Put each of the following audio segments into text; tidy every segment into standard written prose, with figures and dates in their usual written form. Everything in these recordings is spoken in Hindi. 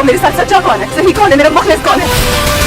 बताओ मेरे साथ सच्चा कौन है, सही कौन है, मेरा मुखलिस कौन है।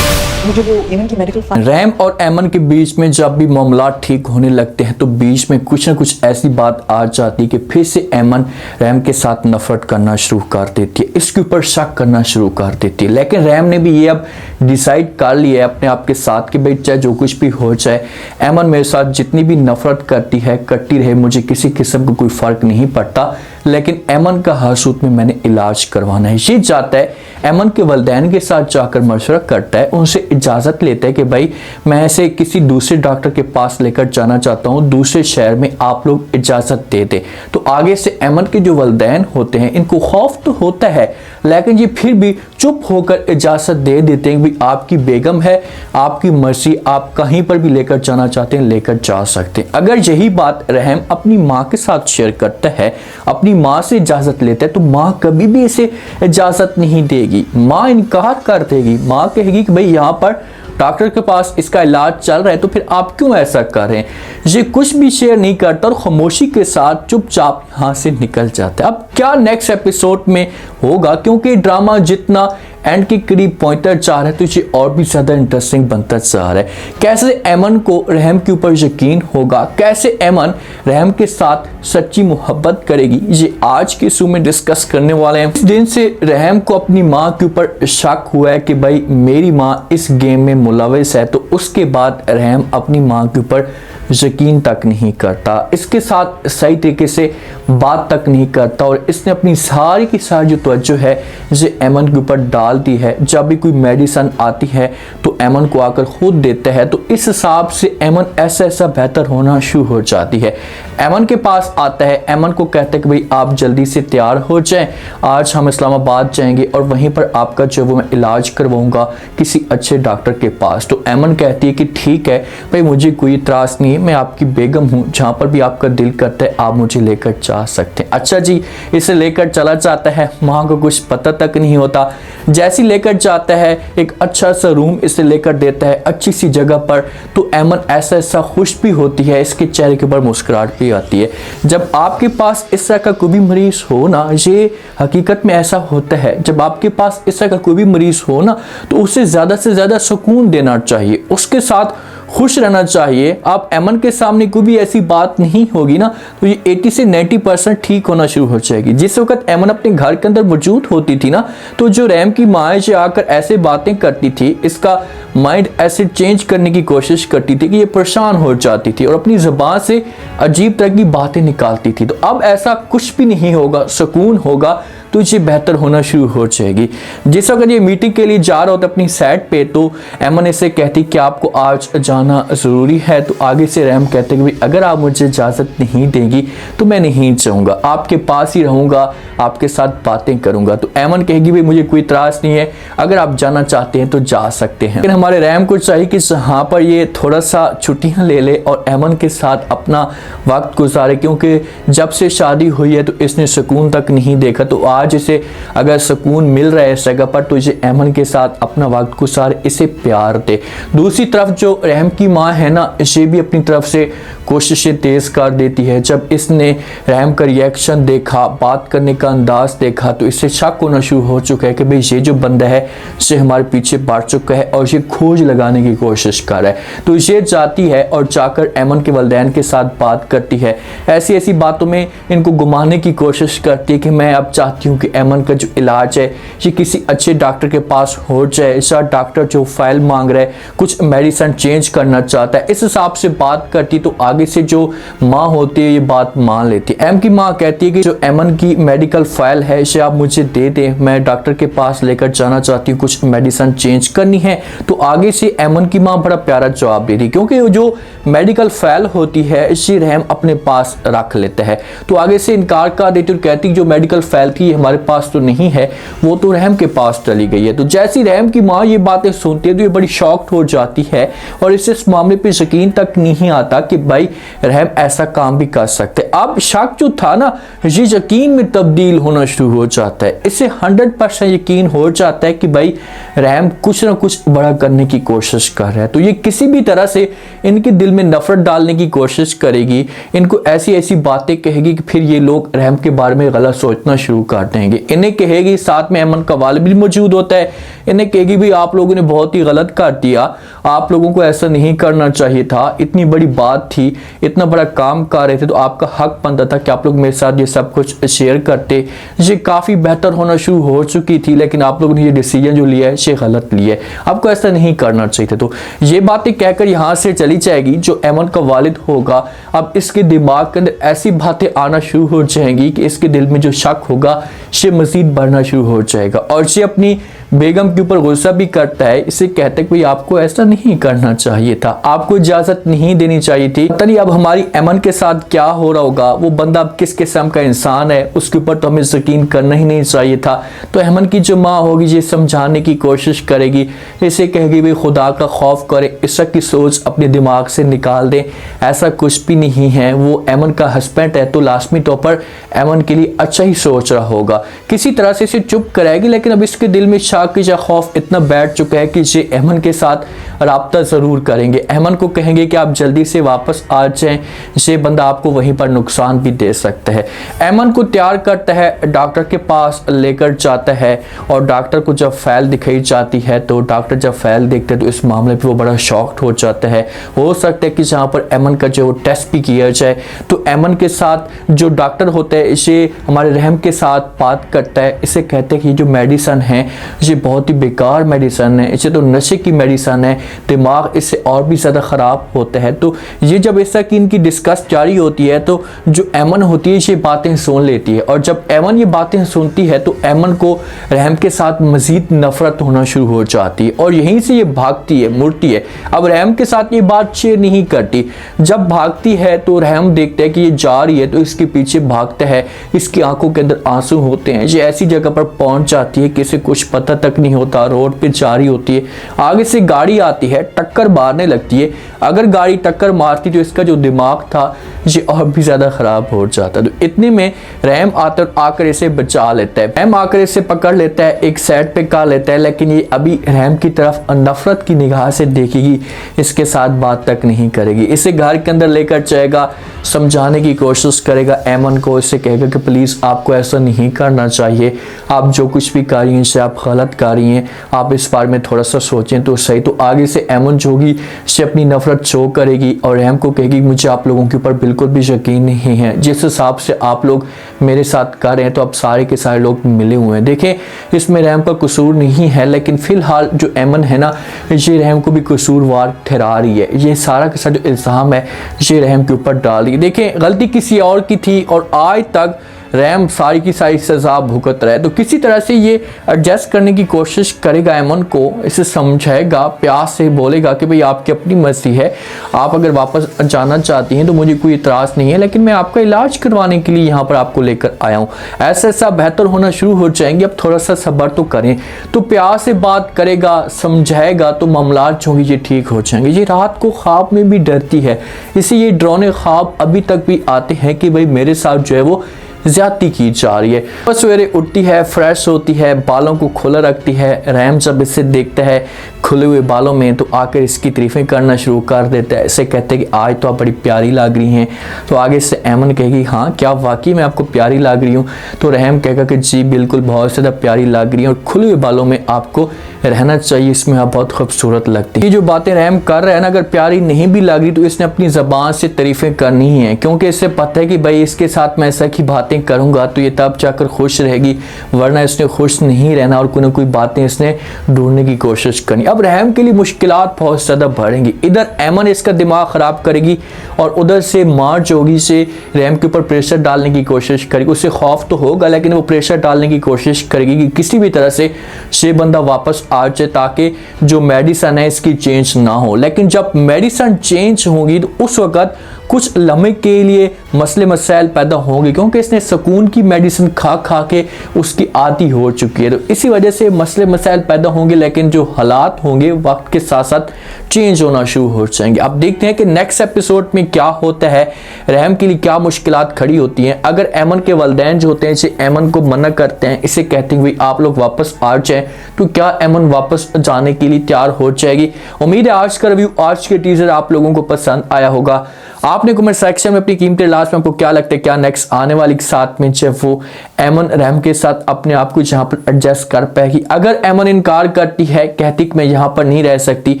मुझे वो एमन की मेडिकल फाइल रैम और एमन के बीच में जब भी मामला ठीक होने लगते हैं तो बीच में कुछ ना कुछ ऐसी बात आ जाती है कि फिर से एमन रैम के साथ नफरत करना शुरू कर देती है, इसके ऊपर शक करना शुरू कर देती है। लेकिन रैम ने भी ये अब डिसाइड कर लिया है अपने आप के साथ कि भाई चाहे जो कुछ भी हो जाए, एमन मेरे साथ जितनी भी नफरत करती है करती रहे, मुझे किसी किस्म का कोई फर्क नहीं पड़ता, लेकिन एमन का हर सूरत में मैंने इलाज करवाना है। ये चाहता है, एमन के वालिदैन के साथ जाकर मशवरा करता है, उनसे इजाज़त लेता है कि भाई मैं ऐसे किसी दूसरे डॉक्टर के पास लेकर जाना चाहता हूँ, दूसरे शहर में आप लोग इजाज़त दे दें। तो आगे से एमन के जो वालिदैन होते हैं इनको खौफ तो होता है, लेकिन ये फिर भी चुप होकर इजाज़त दे देते हैं कि भाई आपकी बेगम है, आपकी मर्जी, आप कहीं पर भी लेकर जाना चाहते हैं लेकर जा सकते हैं। अगर यही बात रहम अपनी माँ के साथ शेयर करता है, अपनी माँ से इजाज़त लेता है, तो माँ कभी भी इसे इजाज़त नहीं देगी, माँ इनकार कर देगी। माँ कहेगी कि भाई यहाँ पर डॉक्टर के पास इसका इलाज चल रहा है तो फिर आप क्यों ऐसा कर रहे हैं। ये कुछ भी शेयर नहीं करता और खामोशी के साथ चुपचाप यहाँ से निकल जाता है। अब क्या नेक्स्ट एपिसोड में होगा, क्योंकि ड्रामा जितना एंड के करीब पहुंचता जा रहा है तो ये और भी ज़्यादा इंटरेस्टिंग बनता जा रहा है। कैसे एमन को रहम के ऊपर यकीन होगा, कैसे एमन रहम के साथ सच्ची मोहब्बत करेगी, ये आज के शो में डिस्कस करने वाले हैं। इस दिन से रहम को अपनी माँ के ऊपर शक हुआ है कि भाई मेरी माँ इस गेम में मुलविस है, तो उसके बाद रहम अपनी माँ के ऊपर यकीन तक नहीं करता, इसके साथ सही तरीके से बात तक नहीं करता, और इसने अपनी सारी की सारी जो तवज्जो है ये एमन के ऊपर डाल दी है। जब भी कोई मेडिसिन आती है तो एमन को आकर खुद देता है, तो इस हिसाब से एमन ऐसा बेहतर होना शुरू हो जाती है। एमन के पास आता है, एमन को कहता है कि भाई आप जल्दी से तैयार हो जाएं, आज हम इस्लामाबाद जाएंगे और वहीं पर आपका जो वो मैं इलाज करवाऊंगा किसी अच्छे डॉक्टर के पास। तो एमन कहती है कि ठीक है भाई, मुझे कोई इतराज़ नहीं है, मैं आपकी बेगम हूँ, जहाँ पर भी आपका दिल करता है आप मुझे लेकर जा सकते हैं। अच्छा जी, इसे लेकर चला जाता है, माँ को कुछ पता तक नहीं होता। जैसे लेकर जाता है एक अच्छा सा रूम इसे लेकर देता है अच्छी सी जगह पर, तो एमन ऐसा खुश भी होती है, इसके चेहरे के ऊपर मुस्कुराहट भी आती है। जब आपके पास इस तरह का कोई भी मरीज हो ना, ये हकीकत में ऐसा होता है, जब आपके पास इस तरह का कोई भी मरीज हो ना तो उसे ज़्यादा से ज़्यादा सुकून देना चाहिए, उसके साथ खुश रहना चाहिए। आप एमन के सामने कोई भी ऐसी बात नहीं होगी ना तो ये 80 से 90% ठीक होना शुरू हो जाएगी। जिस वक्त एमन अपने घर के अंदर मौजूद होती थी ना, तो जो रैम की माँ जो आकर ऐसे बातें करती थी, इसका माइंड ऐसे चेंज करने की कोशिश करती थी कि ये परेशान हो जाती थी और अपनी ज़बान से अजीब तरह की बातें निकालती थी। तो अब ऐसा कुछ भी नहीं होगा, सुकून होगा, तो ये बेहतर होना शुरू हो जाएगी। जिस वक्त ये मीटिंग के लिए जा रहा होता अपनी साइड पे, तो एमन इसे कहती कि आपको आज जाना ज़रूरी है। तो आगे से रैम कहते कि भाई अगर आप मुझे इजाज़त नहीं देंगी तो मैं नहीं जाऊँगा, आपके पास ही रहूँगा, आपके साथ बातें करूँगा। तो एमन कहेगी भाई मुझे कोई इतराज़ नहीं है, अगर आप जाना चाहते हैं तो जा सकते हैं। लेकिन हमारे रैम को चाहिए कि यहाँ पर ये थोड़ा सा छुट्टियाँ ले ले और एमन के साथ अपना वक्त गुजारे, क्योंकि जब से शादी हुई है तो इसने सुकून तक नहीं देखा। तो आज इसे अगर सुकून मिल रहा है इस जगह पर तो इसे एमन के साथ अपना वक्त गुजार, इसे प्यार दे। दूसरी तरफ जो रहम की माँ है ना, इसे भी अपनी तरफ से कोशिशें तेज कर देती है। जब इसने रहम का रिएक्शन देखा, बात करने का अंदाज देखा, तो इससे शक होना शुरू हो चुका है कि भाई ये जो बंदा है ये हमारे पीछे पड़ चुका है और ये खोज लगाने की कोशिश कर रहा है। तो ये जाती है और जाकर एमन के वालिदैन के साथ बात करती है, ऐसी ऐसी बातों में इनको घुमाने की कोशिश करती है कि मैं अब चाहती हूँ कि एमन का जो इलाज है ये किसी अच्छे डॉक्टर के पास हो जाए। ऐसा डॉक्टर जो फाइल मांग रहा है, कुछ मेडिसिन चेंज करना चाहता है, इस हिसाब से बात करती। तो आगे से जो माँ होती है ये बात मान लेती है। एम की माँ कहती है कि जो एमन की मेडिकल फाइल है इसे आप मुझे दे दें, मैं डॉक्टर के पास लेकर जाना चाहती हूँ, कुछ मेडिसिन चेंज करनी है। तो आगे से एमन की माँ बड़ा प्यारा जवाब दे रही, क्योंकि जो मेडिकल फाइल होती है इसे रहम अपने पास रख लेता है। तो आगे से इनकार कर देती और कहती जो मेडिकल फाइल थी हमारे पास तो नहीं है, वो तो रहम के पास चली गई है। तो जैसी रहम की माँ ये बातें सुनती है तो ये बड़ी शॉक्ड हो जाती है और इसे इस मामले पे यकीन तक नहीं आता कि भाई रहम ऐसा काम भी कर सकते। अब शक जो था ना, ये यकीन में तब्दील होना शुरू हो जाता है। इससे 100% यकीन हो जाता है कि भाई रहम कुछ ना कुछ बड़ा करने की कोशिश कर रहा है। तो ये किसी भी तरह से इनके दिल में नफरत डालने की कोशिश करेगी, इनको ऐसी ऐसी बातें कहेगी कि फिर ये लोग रहम के बारे में गलत सोचना शुरू कर देंगे। इन्हें कहेगी, साथ में अमन का वालिद भी मौजूद होता है, इन्हें कहेगी भी आप लोगों ने बहुत ही गलत कर दिया, आप लोगों को ऐसा नहीं करना चाहिए था, इतनी बड़ी बात थी, इतना बड़ा काम कर रहे थे तो आपका हक बनता था कि आप लोग मेरे साथ ये सब कुछ शेयर करते। ये काफ़ी बेहतर होना शुरू हो चुकी थी, लेकिन आप लोगों ने ये डिसीजन जो लिया है ये गलत लिया है, आपको ऐसा नहीं करना चाहिए था। तो ये बातें कहकर यहाँ से चली जाएगी। जो अमन का वालिद होगा, अब इसके दिमाग के अंदर ऐसी बातें आना शुरू हो जाएंगी कि इसके दिल में जो शक होगा ये मजीद बढ़ना शुरू हो जाएगा। और ये अपनी बेगम के ऊपर गुस्सा भी करता है, इसे कहता है कि आपको ऐसा नहीं करना चाहिए था, आपको इजाजत नहीं देनी चाहिए थी। पता नहीं अब हमारी अमन के साथ क्या हो रहा होगा, वो बंदा अब किस किस्म का इंसान है, उसके ऊपर तो हमें यकीन करना ही नहीं चाहिए था। तो अमन की जो माँ होगी ये समझाने की कोशिश करेगी, इसे कहेगी भाई खुदा का खौफ करे, इशक की सोच अपने दिमाग से निकाल दे, ऐसा कुछ भी नहीं है। वो अमन का हस्बैंड है तो लाजमी तौर पर अमन के लिए अच्छा ही सोच रहा होगा। किसी तरह से इसे चुप कराएगी, लेकिन अब इसके दिल में या खौफ इतना बैठ चुका है कि ये अमन के साथ राब्ता जरूर करेंगे। अमन को कहेंगे कि आप जल्दी से वापस आ जाएं, ये बंदा आपको वहीं पर नुकसान भी दे सकता है। अमन को तैयार करता है, डॉक्टर के पास लेकर जाता है और डॉक्टर को जब फाइल दिखाई जाती है तो डॉक्टर जब फाइल देखते हैं तो इस मामले पर वो बड़ा शॉक्ड हो जाता है। हो सकता है कि जहाँ पर अमन का जो टेस्ट भी किया जाए तो अमन के साथ जो डॉक्टर होता है इसे हमारे रहम के साथ बात करता है, इसे कहते हैं कि जो मेडिसन है ये बहुत ही बेकार मेडिसन है, इसे तो नशे की मेडिसन है, दिमाग इससे और भी ज़्यादा ख़राब होता है। तो ये जब ऐसा कि इनकी डिस्कस जारी होती है तो जो अमन होती है ये बातें सुन लेती है, और जब अमन ये बातें सुनती है तो अमन को रहम के साथ मज़ीद नफरत होना शुरू हो जाती है और यहीं से ये भागती है, मुड़ती है। अब रहम के साथ ये बात शेयर नहीं करती, जब भागती है तो रहम देखता है कि ये जा रही है तो इसके पीछे भागता है, इसकी आंखों के अंदर आंसू होते हैं। ये ऐसी जगह पर पहुंच जाती है कि इसे कुछ पता तक नहीं होता, रोड पे जा रही होती है, आगे से गाड़ी आती है, टक्कर मारने लगती है। अगर गाड़ी टक्कर मारती तो इसका जो दिमाग था ये और भी ज़्यादा ख़राब हो जाता। तो इतने में रहम आकर इसे बचा लेता है, रहम आकर इसे पकड़ लेता है, एक साइड पे कर लेता है, लेकिन ये अभी रहम की तरफ नफरत की निगाह से देखेगी, इसके साथ बात तक नहीं करेगी। इसे घर के अंदर लेकर जाएगा, समझाने की कोशिश करेगा अमन को, इसे कहेगा कि प्लीज़ आपको ऐसा नहीं करना चाहिए, आप जो कुछ भी कर रही हैं आप गलत कर रही हैं, आप इस बारे में थोड़ा सा सोचें तो सही। तो आगे से अमन जो होगी से अपनी नफरत शो करेगी और रहम को कहेगी मुझे आप लोगों के ऊपर बिल्कुल भी यकीन नहीं है, जिस हिसाब से आप लोग मेरे साथ कर रहे हैं तो अब सारे के सारे लोग मिले हुए हैं। देखें इसमें रहम का कसूर नहीं है, लेकिन फिलहाल जो अमन है ना ये रहम को भी कसूरवार ठहरा रही है, ये सारा का सारा जो इल्ज़ाम है ये रहम के ऊपर डाल रही है। देखें गलती किसी और की थी और आज तक रहम सारी की सारी सज़ा भुगत रहा है, तो किसी तरह से ये एडजस्ट करने की कोशिश करेगा अमन को, इसे समझाएगा, प्यार से बोलेगा कि भाई आपकी अपनी मर्जी है, आप अगर वापस जाना चाहती हैं तो मुझे कोई इतराज़ नहीं है, लेकिन मैं आपका इलाज करवाने के लिए यहाँ पर आपको लेकर आया हूँ, ऐसा ऐसा बेहतर होना शुरू हो जाएंगे, अब थोड़ा सा सब्र तो करें। तो प्यार से बात करेगा, समझाएगा तो मामलात जो होंगे ये ठीक हो जाएंगे। ये रात को ख्वाब में भी डरती है, इसे ये डरावने ख्वाब अभी तक भी आते हैं कि भाई मेरे साथ जो है वो ज्यादती की जा रही है। बस सवेरे उठती है, फ्रेश होती है, बालों को खुला रखती है। रहम जब इसे देखता है खुले हुए बालों में तो आकर इसकी तारीफें करना शुरू कर देता है, इसे कहते हैं कि आज तो आप बड़ी प्यारी लग रही हैं। तो आगे से अमन कहेगी हाँ क्या वाकई मैं आपको प्यारी लग रही हूँ? तो रहम कहेगा कि जी बिल्कुल बहुत ज़्यादा प्यारी लग रही है और खुले हुए बालों में आपको रहना चाहिए, इसमें आप बहुत खूबसूरत लगती है। ये जो बातें रहम कर रहा है ना, अगर प्यारी नहीं भी लग रही तो इसने अपनी ज़बान से तारीफें करनी ही है, क्योंकि इससे पता है कि भाई इसके साथ मैं ऐसा की बातें करूँगा तो ये तब जाकर खुश रहेगी, वरना इसने खुश नहीं रहना और कोई ना कोई बातें इसने ढूंढने की कोशिश करनी। अब रहम के लिए मुश्किलात बहुत ज़्यादा बढ़ेंगी, इधर अमन इसका दिमाग ख़राब करेगी और उधर से माँ जो होगी से रहम के ऊपर प्रेशर डालने की कोशिश करेगी। उसे खौफ तो होगा लेकिन वो प्रेशर डालने की कोशिश करेगी कि किसी भी तरह से ये बंदा वापस आ जाए ताकि जो मेडिसिन है इसकी चेंज ना हो। लेकिन जब मेडिसिन चेंज होगी तो उस वक्त कुछ लम्हे के लिए मसले मसाइल पैदा होंगे, क्योंकि इसने सुकून की मेडिसिन खा खा के उसकी आदि हो चुकी है। तो इसी वजह से मसले मसाइल पैदा होंगे, लेकिन जो हालात होंगे वक्त के साथ साथ चेंज होना शुरू हो जाएंगे। अब देखते हैं कि नेक्स्ट एपिसोड में क्या होता है, रहम के लिए क्या मुश्किलात खड़ी होती हैं। अगर ऐमन के वालिदैन जो होते हैं इसे ऐमन को मना करते हैं, इसे कहते हैं आप लोग वापस आ जाएं, तो क्या ऐमन वापस जाने के लिए तैयार हो जाएगी। उम्मीद है आज का रिव्यू, आज के टीजर आप लोगों को पसंद आया होगा। आपने कमेंट सेक्शन में अपनी कीमती लास्ट में आपको क्या लगता है, क्या नेक्स्ट आने वाली के साथ में जब वो ऐमन रहम के साथ अपने आप को जहां पर एडजस्ट कर पाएगी। अगर ऐमन इनकार करती है, कहती कि मैं यहां पर नहीं रह सकती,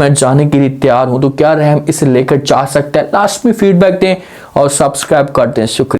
मैं जाने के लिए तैयार हूं, तो क्या रहम इसे लेकर जा सकता है। लास्ट में फीडबैक दें और सब्सक्राइब कर दें। शुक्रिया।